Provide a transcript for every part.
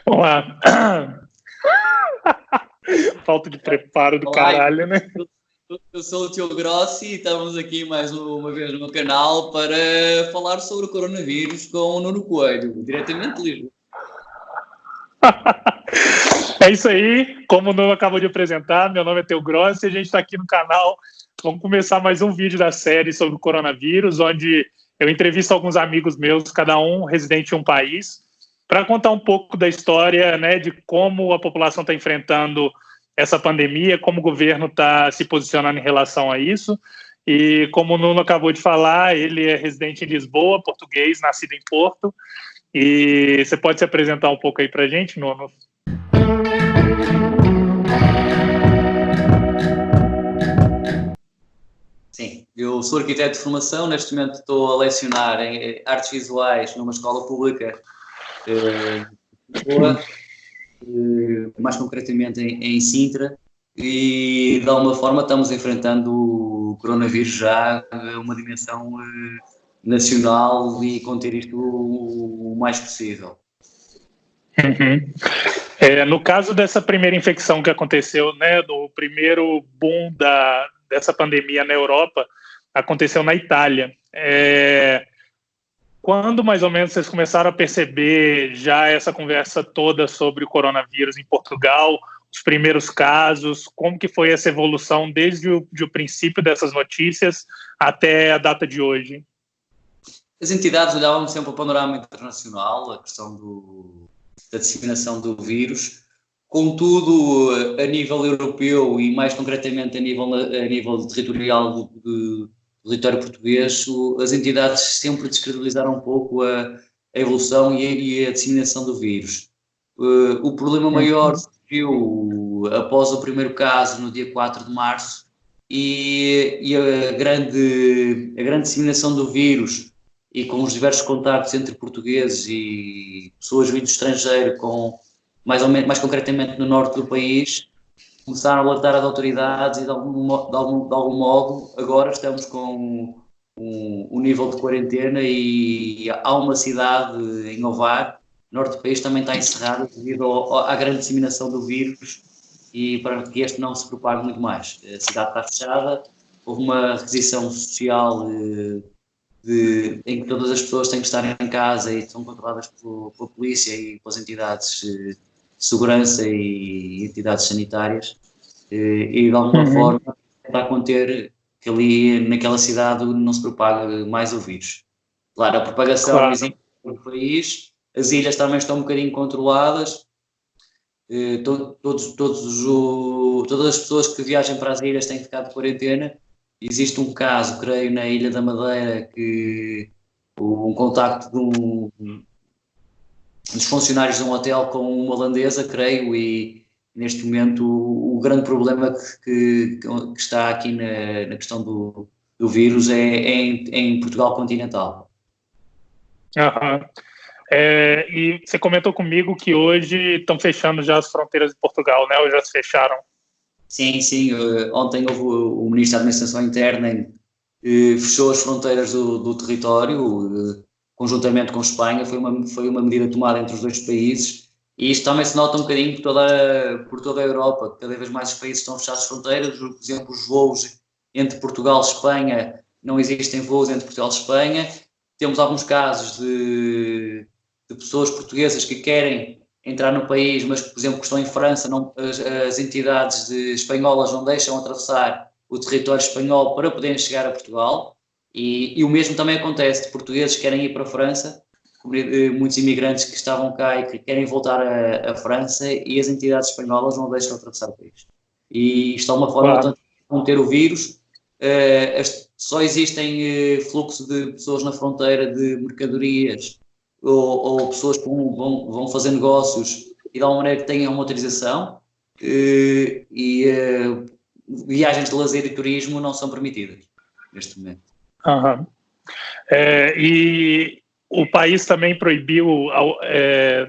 Vamos lá. Falta de preparo do Olá, caralho, né? eu sou o Tio Grossi e estamos aqui mais uma vez no meu canal para falar sobre o coronavírus com o Nuno Coelho, diretamente de Lisboa. É isso aí, como o Nuno acabou de apresentar, meu nome é Teu Grossi e a gente está aqui no canal. Vamos começar mais um vídeo da série sobre o coronavírus, onde eu entrevisto alguns amigos meus, cada um residente em um país, para contar um pouco da história, né, de como a população está enfrentando essa pandemia, como o governo está se posicionando em relação a isso. E como o Nuno acabou de falar, ele é residente em Lisboa, português, nascido em Porto. E você pode se apresentar um pouco aí para a gente, Nuno? Sim, eu sou arquiteto de formação, neste momento estou a lecionar em artes visuais numa escola pública de Lisboa, mais concretamente em Sintra, e de alguma forma estamos enfrentando o coronavírus já a uma dimensão nacional e conter isto o mais possível. Uhum. No caso dessa primeira infecção que aconteceu, né, do primeiro boom dessa pandemia na Europa, aconteceu na Itália. Quando mais ou menos vocês começaram a perceber já essa conversa toda sobre o coronavírus em Portugal, os primeiros casos, como que foi essa evolução desde o princípio dessas notícias até a data de hoje? As entidades olhavam sempre para o panorama internacional, a questão da disseminação do vírus. Contudo, a nível europeu e mais concretamente a nível territorial do território português, as entidades sempre descredibilizaram um pouco a evolução e a disseminação do vírus. O problema maior surgiu após o primeiro caso, no dia 4 de março, e a grande disseminação do vírus e com os diversos contactos entre portugueses e pessoas vindo do estrangeiro, mais concretamente no norte do país, começaram a alertar as autoridades e de algum modo agora estamos com um nível de quarentena e há uma cidade em Ovar, norte do país, também está encerrada devido à grande disseminação do vírus e para que este não se propague muito mais. A cidade está fechada, houve uma requisição social em que todas as pessoas têm que estar em casa e são controladas pela polícia e pelas entidades de segurança e entidades sanitárias, e de alguma forma tentar conter que ali naquela cidade não se propague mais o vírus. Claro, a propagação existe no país, as ilhas também estão um bocadinho controladas, todas as pessoas que viajem para as ilhas têm que ficar de quarentena. Existe um caso, creio, na Ilha da Madeira, que um contacto dos funcionários de um hotel com uma holandesa, creio, e neste momento o grande problema que está aqui na questão do vírus é em Portugal continental. E você comentou comigo que hoje estão fechando já as fronteiras de Portugal, né? Ou já se fecharam? Sim. Ontem houve o Ministro da Administração Interna fechou as fronteiras do território, conjuntamente com Espanha. Foi uma medida tomada entre os dois países, e isto também se nota um bocadinho por toda a Europa. Cada vez mais os países estão a fechar as fronteiras. Por exemplo, os voos entre Portugal e Espanha, não existem voos entre Portugal e Espanha. Temos alguns casos de pessoas portuguesas que querem entrar no país, mas que, por exemplo, que estão em França, as entidades espanholas não deixam atravessar o território espanhol para poderem chegar a Portugal, e o mesmo também acontece de portugueses que querem ir para a França, muitos imigrantes que estavam cá e que querem voltar à França, e as entidades espanholas não deixam atravessar o país. E isto é uma forma de conter o vírus. Só existem fluxo de pessoas na fronteira de mercadorias ou pessoas que vão fazer negócios e de alguma maneira que tenham uma autorização, viagens de lazer e turismo não são permitidas neste momento. E o país também proibiu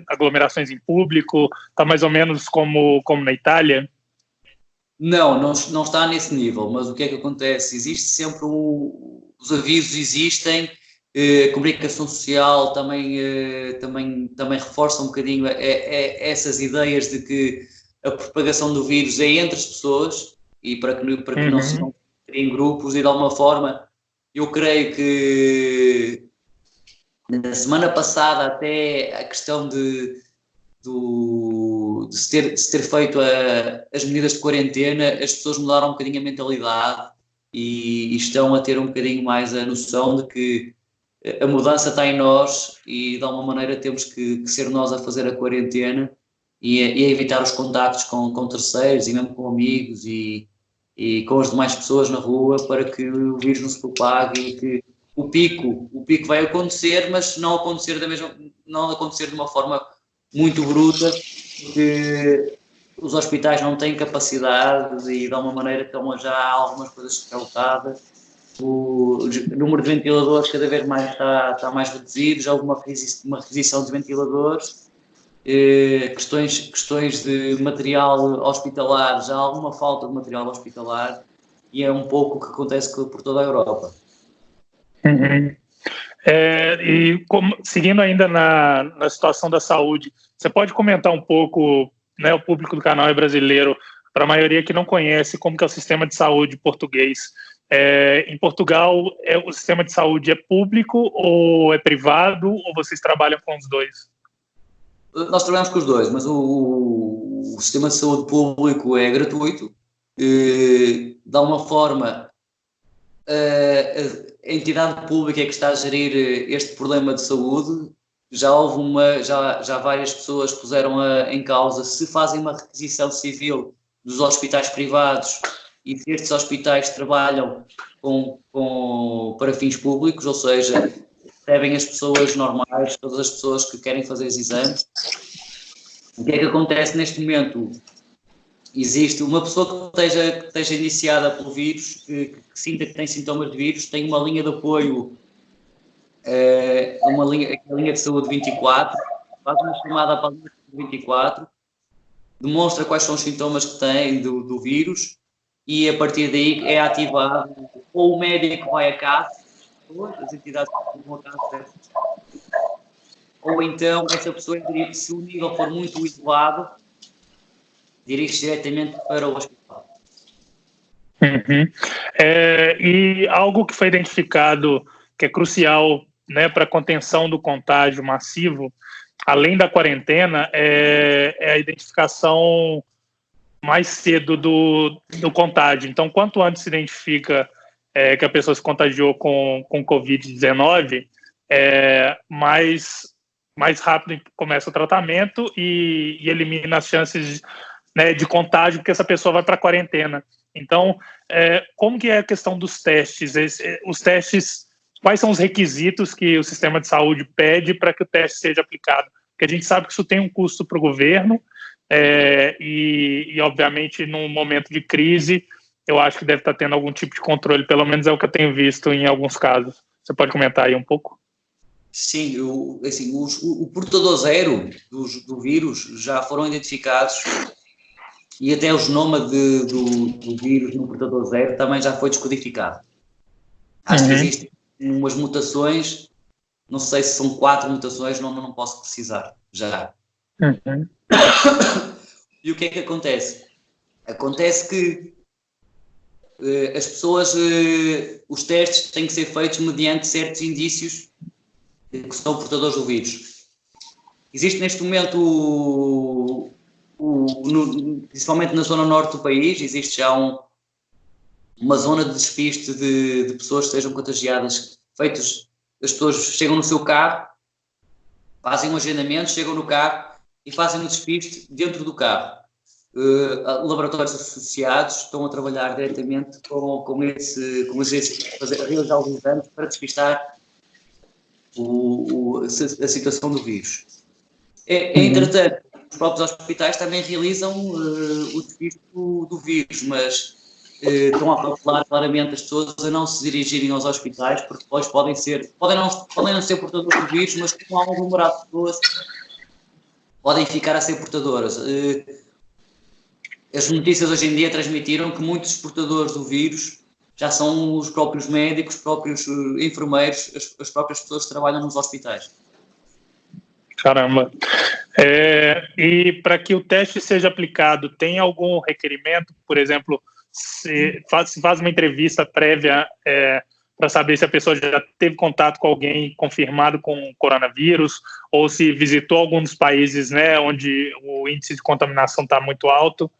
aglomerações em público, está mais ou menos como na Itália? Não está nesse nível, mas o que é que acontece? Existe sempre os avisos existem, A comunicação social também reforça um bocadinho essas ideias de que a propagação do vírus é entre as pessoas e para que não se criem grupos, e de alguma forma eu creio que na semana passada até a questão de se ter feito as medidas de quarentena, as pessoas mudaram um bocadinho a mentalidade e estão a ter um bocadinho mais a noção de que a mudança está em nós e de alguma maneira temos que ser nós a fazer a quarentena e a evitar os contactos com terceiros e mesmo com amigos e com as demais pessoas na rua, para que o vírus não se propague e que o pico vai acontecer, mas não acontecer de uma forma muito bruta, porque os hospitais não têm capacidade e de alguma maneira estão já algumas coisas escalotadas. O número de ventiladores cada vez mais está mais reduzido, já houve uma requisição de ventiladores, questões de material hospitalar, já há alguma falta de material hospitalar, e é um pouco o que acontece por toda a Europa. Seguindo ainda na situação da saúde, você pode comentar um pouco, né, o público do canal é brasileiro, para a maioria que não conhece, como que é o sistema de saúde português. Em Portugal, o sistema de saúde é público ou é privado, ou vocês trabalham com os dois? Nós trabalhamos com os dois, mas o sistema de saúde público é gratuito. De alguma forma, a entidade pública é que está a gerir este problema de saúde. Já várias pessoas puseram em causa se fazem uma requisição civil dos hospitais privados e se estes hospitais trabalham para fins públicos, ou seja, recebem as pessoas normais, todas as pessoas que querem fazer os exames. O que é que acontece neste momento? Existe uma pessoa que esteja indiciada pelo vírus, que sinta que tem sintomas de vírus, tem uma linha de apoio, a linha de saúde 24, faz uma chamada para a linha de saúde 24, demonstra quais são os sintomas que tem do vírus e a partir daí é ativado, ou o médico vai a casa, as entidades que vão a casa, ou então essa pessoa, se o nível for muito elevado, dirige-se diretamente para o hospital. E algo que foi identificado que é crucial, né, para a contenção do contágio massivo, além da quarentena, é a identificação mais cedo do contágio. Então, quanto antes se identifica que a pessoa se contagiou com Covid-19, mais rápido começa o tratamento e elimina as chances, né, de contágio, porque essa pessoa vai para a quarentena. Então, como que é a questão dos testes? Os testes, quais são os requisitos que o sistema de saúde pede para que o teste seja aplicado? Porque a gente sabe que isso tem um custo para o governo e, obviamente, num momento de crise, eu acho que deve estar tendo algum tipo de controle, pelo menos é o que eu tenho visto em alguns casos. Você pode comentar aí um pouco? Sim, o portador zero do vírus já foram identificados e até o genoma do vírus no portador zero também já foi descodificado. Acho que existem umas mutações, não sei se são 4 mutações, não posso precisar já. E o que é que acontece? Acontece que as pessoas, os testes têm que ser feitos mediante certos indícios que são portadores do vírus. Existe neste momento, principalmente na zona norte do país, existe já uma zona de despiste de pessoas que estejam contagiadas. As pessoas chegam no seu carro, fazem um agendamento, chegam no carro e fazem o despiste dentro do carro. Laboratórios associados estão a trabalhar diretamente com realizar os exames para despistar a situação do vírus. Entretanto, os próprios hospitais também realizam o despiste do vírus, mas estão a calcular claramente as pessoas a não se dirigirem aos hospitais, porque depois podem não ser portadores do vírus, mas com algum número de pessoas podem ficar a ser portadoras. As notícias hoje em dia transmitiram que muitos portadores do vírus já são os próprios médicos, os próprios enfermeiros, as próprias pessoas que trabalham nos hospitais. Caramba. E para que o teste seja aplicado, tem algum requerimento? Por exemplo, se faz uma entrevista prévia para saber se a pessoa já teve contato com alguém confirmado com coronavírus ou se visitou algum dos países, né, onde o índice de contaminação está muito alto?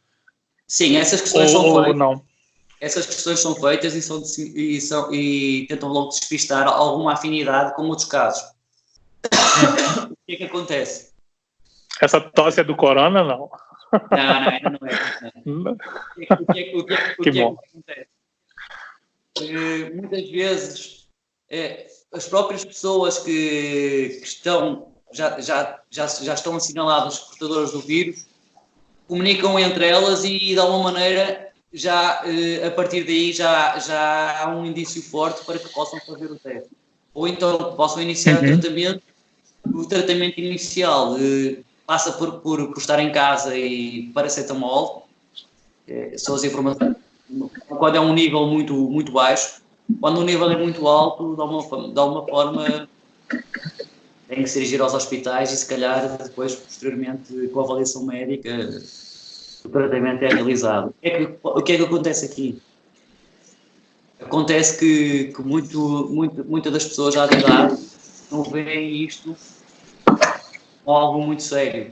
Sim, essas questões são feitas. Não. Essas questões são feitas e tentam logo despistar alguma afinidade com outros casos. O que é que acontece? Essa tosse é do corona, não? Não, ainda não é. Não. O que é que acontece? Muitas vezes as próprias pessoas que estão, já estão assinaladas portadoras do vírus comunicam entre elas e de alguma maneira já a partir daí já há um indício forte para que possam fazer o teste. Ou então possam iniciar o tratamento. O tratamento inicial passa por estar em casa e paracetamol, são as informações, quando é um nível muito, muito baixo. Quando o nível é muito alto, de alguma forma tem que se dirigir aos hospitais e se calhar depois, posteriormente, com a avaliação médica, o tratamento é realizado. O que é que acontece aqui? Acontece que muitas das pessoas já de idade não veem isto como algo muito sério.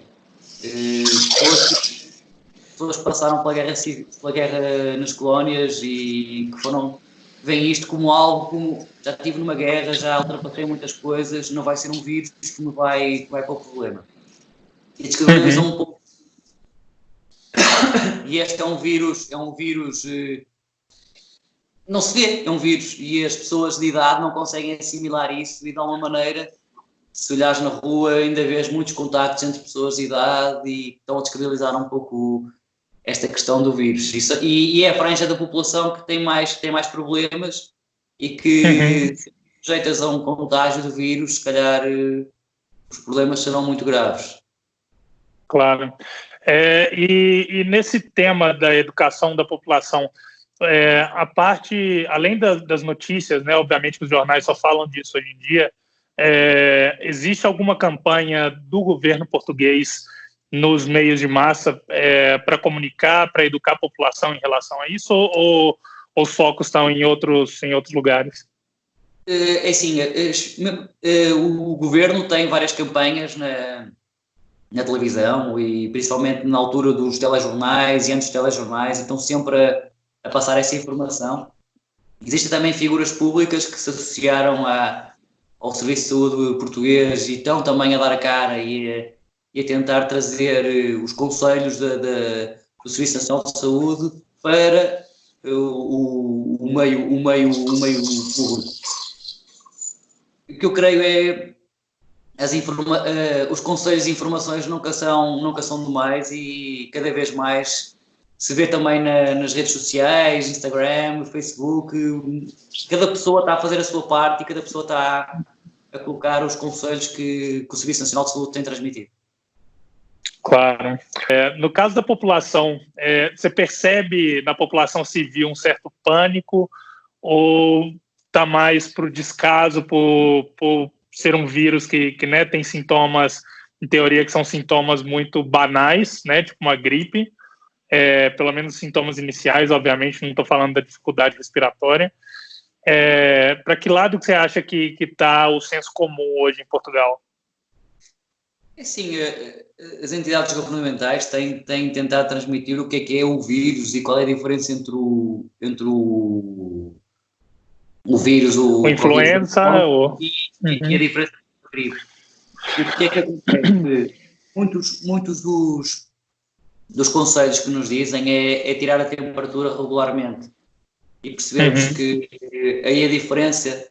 Pessoas que passaram pela guerra nas colónias e que veem isto como algo como já estive numa guerra, já ultrapassei muitas coisas, não vai ser um vírus que me vai pôr problema. E descredibilizam um pouco. E este é um vírus não se vê, é um vírus, e as pessoas de idade não conseguem assimilar isso e de alguma maneira, se olhares na rua, ainda vês muitos contactos entre pessoas de idade e estão a descredibilizar um pouco esta questão do vírus. E é a franja da população que tem mais problemas e que, sujeitas a um contágio do vírus, se calhar os problemas serão muito graves. Claro. E nesse tema da educação da população, a parte, além das notícias, né, obviamente que os jornais só falam disso hoje em dia, existe alguma campanha do governo português nos meios de massa para comunicar, para educar a população em relação a isso, ou os focos estão em outros lugares? O governo tem várias campanhas na televisão e principalmente na altura dos telejornais e antes dos telejornais, estão sempre a passar essa informação. Existem também figuras públicas que se associaram ao Serviço de Saúde português e estão também a dar a cara e a tentar trazer os conselhos do Serviço Nacional de Saúde para o meio público. O que eu creio é os conselhos e informações nunca são demais e cada vez mais se vê também nas redes sociais, Instagram, Facebook, cada pessoa está a fazer a sua parte e cada pessoa está a colocar os conselhos que o Serviço Nacional de Saúde tem transmitido. Claro. No caso da população, você percebe na população civil um certo pânico ou está mais para o descaso por ser um vírus que né, tem sintomas, em teoria, que são sintomas muito banais, né, tipo uma gripe, pelo menos sintomas iniciais, obviamente, não estou falando da dificuldade respiratória. Para que lado que você acha que está o senso comum hoje em Portugal? Sim, as entidades governamentais têm tentado transmitir o que é o vírus e qual é a diferença entre o vírus, o influenza e a diferença entre o gripe. E o que é que acontece? Muitos dos conselhos que nos dizem é tirar a temperatura regularmente e percebemos que aí a diferença,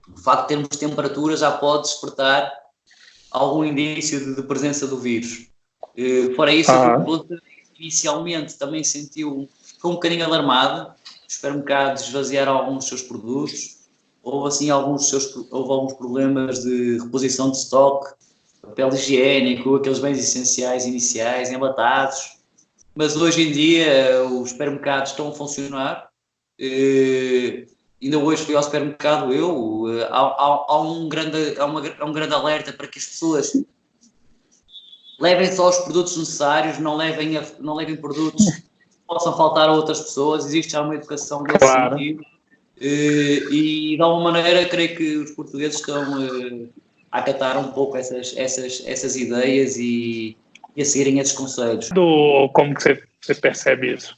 o facto de termos temperatura já pode despertar algum indício de presença do vírus. Fora isso, a população inicialmente também ficou um bocadinho alarmada. Os supermercados esvaziaram alguns dos seus produtos, houve alguns problemas de reposição de estoque, papel higiênico, aqueles bens essenciais iniciais, enlatados, mas hoje em dia os supermercados estão a funcionar, Ainda hoje fui ao supermercado, há um grande alerta para que as pessoas levem só os produtos necessários, não levem produtos que possam faltar a outras pessoas. Existe já uma educação nesse sentido. E de alguma maneira creio que os portugueses estão a acatar um pouco essas ideias e a seguirem esses conselhos. Como que você percebe isso?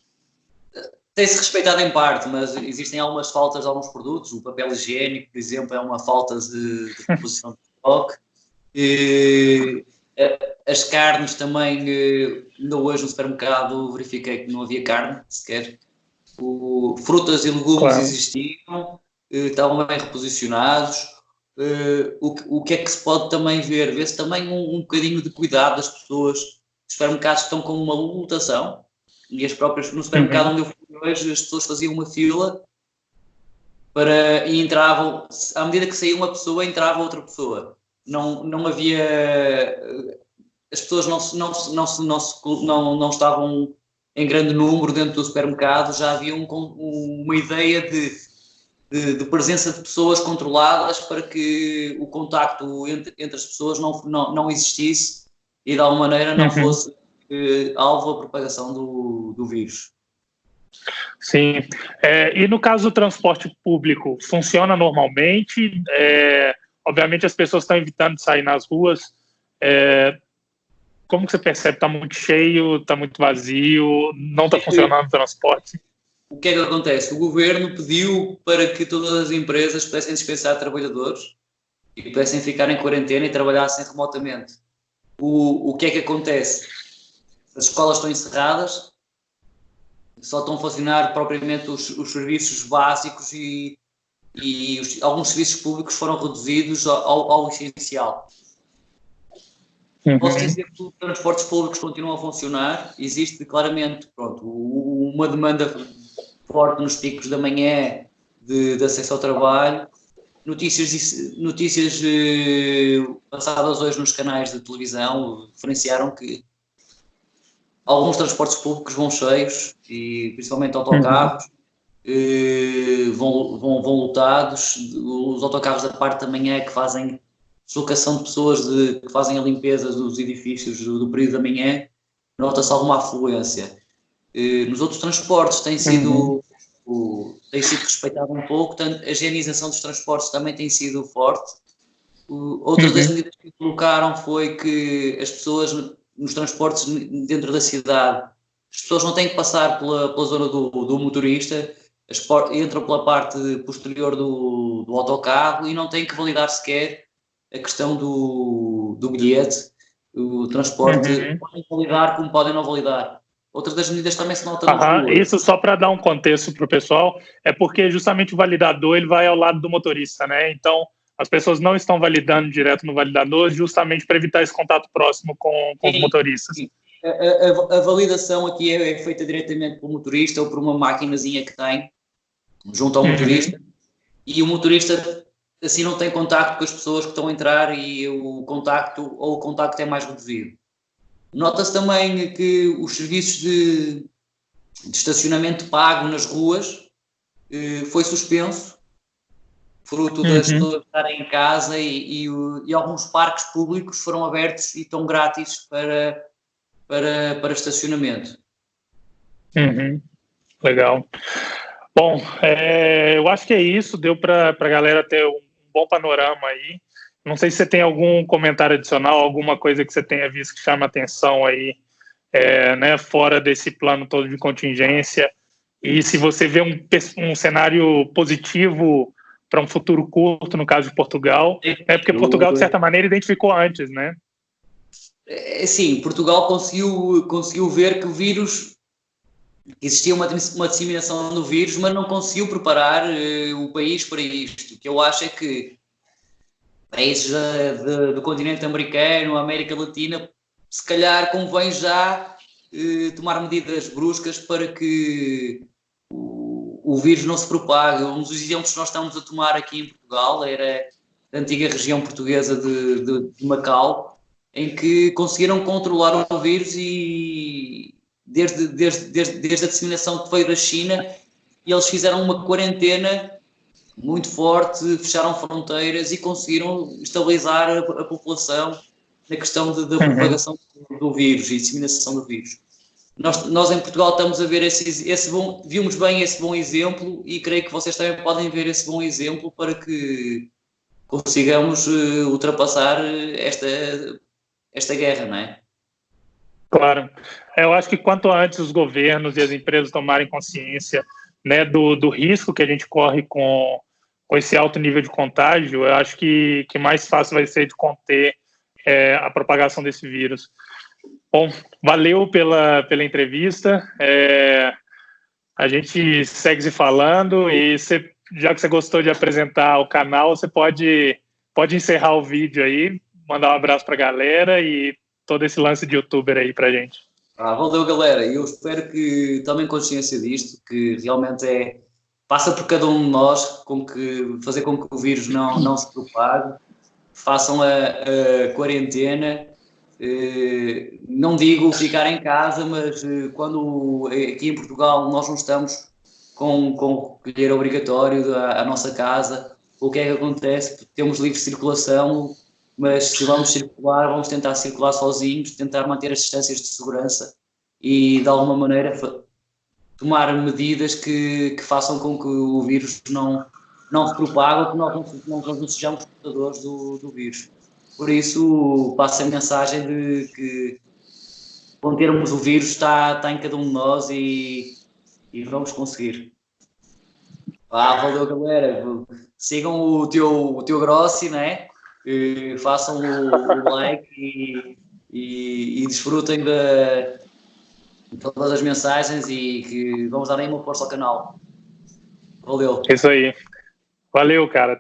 Tem-se respeitado em parte, mas existem algumas faltas de alguns produtos. O papel higiênico, por exemplo, é uma falta de composição de estoque. As carnes também, ainda hoje no supermercado verifiquei que não havia carne sequer. Frutas e legumes existiam, estavam bem reposicionados. O que é que se pode também ver? Vê-se também um bocadinho de cuidado das pessoas. Os supermercados estão com uma lotação e as próprias, no supermercado onde eu fui hoje, as pessoas faziam uma fila e entravam, à medida que saía uma pessoa, entrava outra pessoa. Não havia... As pessoas não estavam em grande número dentro do supermercado, já havia uma ideia de presença de pessoas controladas para que o contacto entre as pessoas não existisse e de alguma maneira não fosse alvo a propagação do vírus. Sim. E no caso do transporte público, funciona normalmente? Obviamente as pessoas estão evitando de sair nas ruas. Como que você percebe? Está muito cheio, está muito vazio, não está funcionando o transporte? O que é que acontece? O governo pediu para que todas as empresas pudessem dispensar trabalhadores e pudessem ficar em quarentena e trabalhassem remotamente. O que é que acontece? As escolas estão encerradas, só estão a funcionar propriamente os serviços básicos e alguns serviços públicos foram reduzidos ao essencial. Posso dizer que os transportes públicos continuam a funcionar, existe claramente uma demanda forte nos picos da manhã de acesso ao trabalho. Notícias passadas hoje nos canais de televisão referenciaram que alguns transportes públicos vão cheios, e principalmente autocarros, vão lotados. Os autocarros da parte da manhã que fazem deslocação de pessoas que fazem a limpeza dos edifícios do período da manhã, nota-se alguma afluência. Nos outros transportes tem sido respeitado um pouco, portanto, a higienização dos transportes também tem sido forte. Outra das medidas que colocaram foi que as pessoas nos transportes dentro da cidade, as pessoas não têm que passar pela zona do motorista, entram pela parte posterior do autocarro e não têm que validar sequer a questão do bilhete. O transporte podem validar como podem não validar. Outras das medidas também se notam nas ruas. Isso só para dar um contexto para o pessoal, é porque justamente o validador ele vai ao lado do motorista, né? Então as pessoas não estão validando direto no validador justamente para evitar esse contato próximo com os motoristas. Sim. A validação aqui é feita diretamente pelo motorista ou por uma maquinazinha que tem junto ao motorista, e o motorista assim não tem contacto com as pessoas que estão a entrar e o contacto é mais reduzido. Nota-se também que os serviços de estacionamento pago nas ruas foi suspenso, fruto das pessoas estarem em casa, e alguns parques públicos foram abertos e estão grátis para estacionamento. Legal. Bom, eu acho que é isso, deu para a galera ter um bom panorama aí. Não sei se você tem algum comentário adicional, alguma coisa que você tenha visto que chama atenção aí, né, fora desse plano todo de contingência, e se você vê um cenário positivo para um futuro curto, no caso de Portugal, porque Portugal, de certa maneira, identificou antes, né? Sim, Portugal conseguiu ver que o vírus, existia uma disseminação do vírus, mas não conseguiu preparar o país para isto. Que eu acho é que países do continente americano, América Latina, se calhar convém já tomar medidas bruscas para que o vírus não se propague. Um dos exemplos que nós estamos a tomar aqui em Portugal era a antiga região portuguesa de Macau, em que conseguiram controlar o vírus e desde a disseminação que veio da China, e eles fizeram uma quarentena muito forte, fecharam fronteiras e conseguiram estabilizar a população na questão da propagação do vírus e disseminação do vírus. Nós em Portugal estamos a ver vimos bem esse bom exemplo e creio que vocês também podem ver esse bom exemplo para que consigamos ultrapassar esta guerra, não é? Claro. Eu acho que quanto antes os governos e as empresas tomarem consciência, né, do risco que a gente corre com esse alto nível de contágio, eu acho que mais fácil vai ser de conter a propagação desse vírus. Bom, valeu pela entrevista. A gente segue se falando e já que você gostou de apresentar o canal, você pode encerrar o vídeo aí, mandar um abraço para a galera e todo esse lance de youtuber aí para a gente. Valeu, galera. Eu espero que tomem consciência disto, que realmente passa por cada um de nós, fazer com que o vírus não se propague, façam a quarentena. Não digo ficar em casa, mas quando aqui em Portugal nós não estamos com recolher obrigatório à nossa casa, o que é que acontece? Temos livre circulação, mas se vamos circular, vamos tentar circular sozinhos, tentar manter as distâncias de segurança e de alguma maneira tomar medidas que façam com que o vírus não se propague, que nós não sejamos portadores do vírus. Por isso, passo a mensagem de que contermos o vírus está em cada um de nós e vamos conseguir. Valeu, galera. Sigam o teu Grossi, né? Façam o like e desfrutem de todas as mensagens e que vamos dar aí uma força ao canal. Valeu. Isso aí. Valeu, cara.